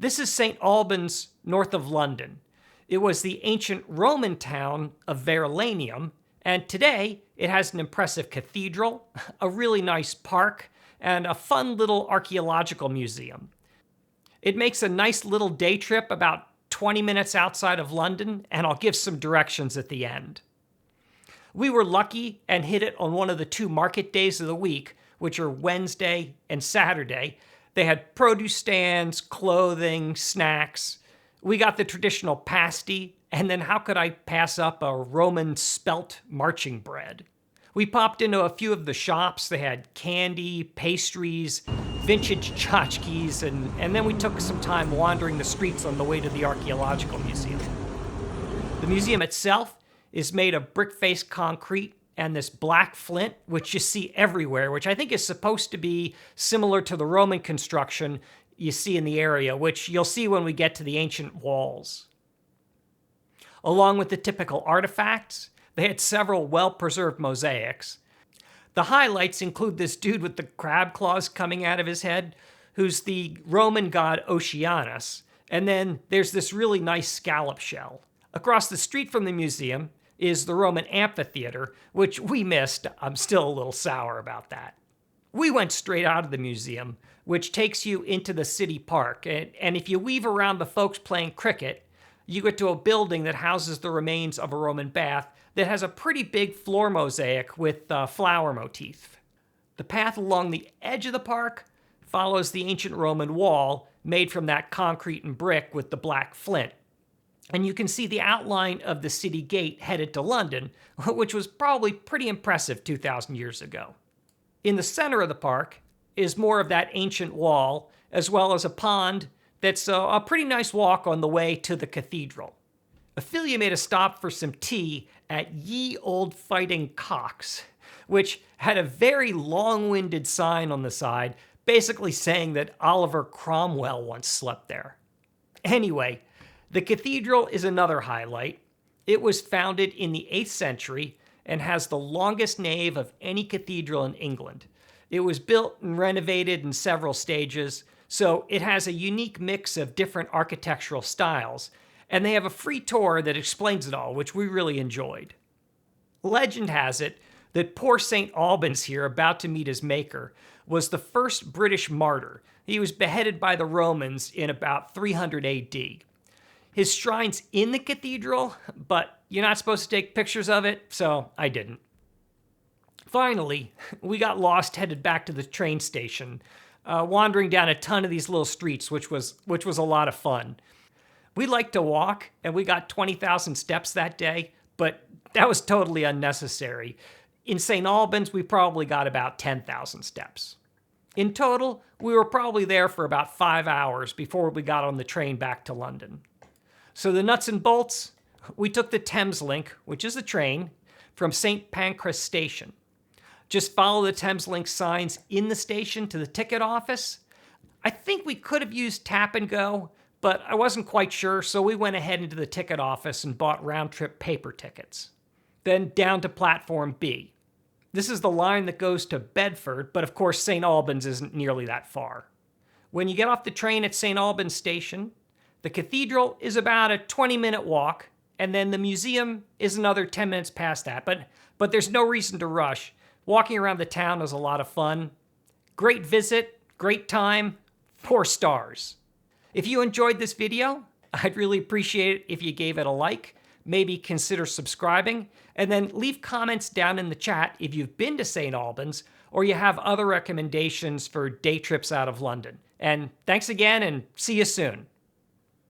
This is St Albans, north of London. It was the ancient Roman town of Verulanium, and today it has an impressive cathedral, a really nice park, and a fun little archaeological museum. It makes a nice little day trip about 20 minutes outside of London, and I'll give some directions at the end. We were lucky and hit it on one of the 2 market days of the week, which are Wednesday and Saturday. They had produce stands, clothing, snacks. We got the traditional pasty, and then how could I pass up a Roman spelt marching bread? We popped into a few of the shops. They had candy, pastries, vintage tchotchkes, and then we took some time wandering the streets on the way to the Archaeological Museum. The museum itself is made of brick-faced concrete and this black flint, which you see everywhere, which I think is supposed to be similar to the Roman construction you see in the area, which you'll see when we get to the ancient walls. Along with the typical artifacts, they had several well-preserved mosaics. The highlights include this dude with the crab claws coming out of his head, who's the Roman god Oceanus, and then there's this really nice scallop shell. Across the street from the museum is the Roman amphitheatre, which we missed. I'm still a little sour about that. We went straight out of the museum, which takes you into the city park, and if you weave around the folks playing cricket, you get to a building that houses the remains of a Roman bath that has a pretty big floor mosaic with flower motif. The path along the edge of the park follows the ancient Roman wall made from that concrete and brick with the black flint. And you can see the outline of the city gate headed to London, which was probably pretty impressive 2,000 years ago. In the center of the park is more of that ancient wall, as well as a pond that's a pretty nice walk on the way to the cathedral. Ophelia made a stop for some tea at Ye Old Fighting Cocks, which had a very long-winded sign on the side, basically saying that Oliver Cromwell once slept there. Anyway, the cathedral is another highlight. It was founded in the 8th century and has the longest nave of any cathedral in England. It was built and renovated in several stages, so it has a unique mix of different architectural styles, and they have a free tour that explains it all, which we really enjoyed. Legend has it that poor St. Albans here, about to meet his maker, was the first British martyr. He was beheaded by the Romans in about 300 AD. His shrine's in the cathedral, but you're not supposed to take pictures of it, so I didn't. Finally, we got lost headed back to the train station, wandering down a ton of these little streets, which was a lot of fun. We like to walk, and we got 20,000 steps that day, but that was totally unnecessary. In St. Albans, we probably got about 10,000 steps. In total, we were probably there for about 5 hours before we got on the train back to London. So the nuts and bolts, we took the Thameslink, which is a train, from St Pancras Station. Just follow the Thameslink signs in the station to the ticket office. I think we could have used Tap and Go, but I wasn't quite sure, so we went ahead into the ticket office and bought round-trip paper tickets. Then down to Platform B. This is the line that goes to Bedford, but of course St. Albans isn't nearly that far. When you get off the train at St. Albans Station, the cathedral is about a 20-minute walk, and then the museum is another 10 minutes past that, but there's no reason to rush. Walking around the town is a lot of fun. Great visit, great time, 4 stars. If you enjoyed this video, I'd really appreciate it if you gave it a like, maybe consider subscribing, and then leave comments down in the chat if you've been to St. Albans or you have other recommendations for day trips out of London. And thanks again, and see you soon.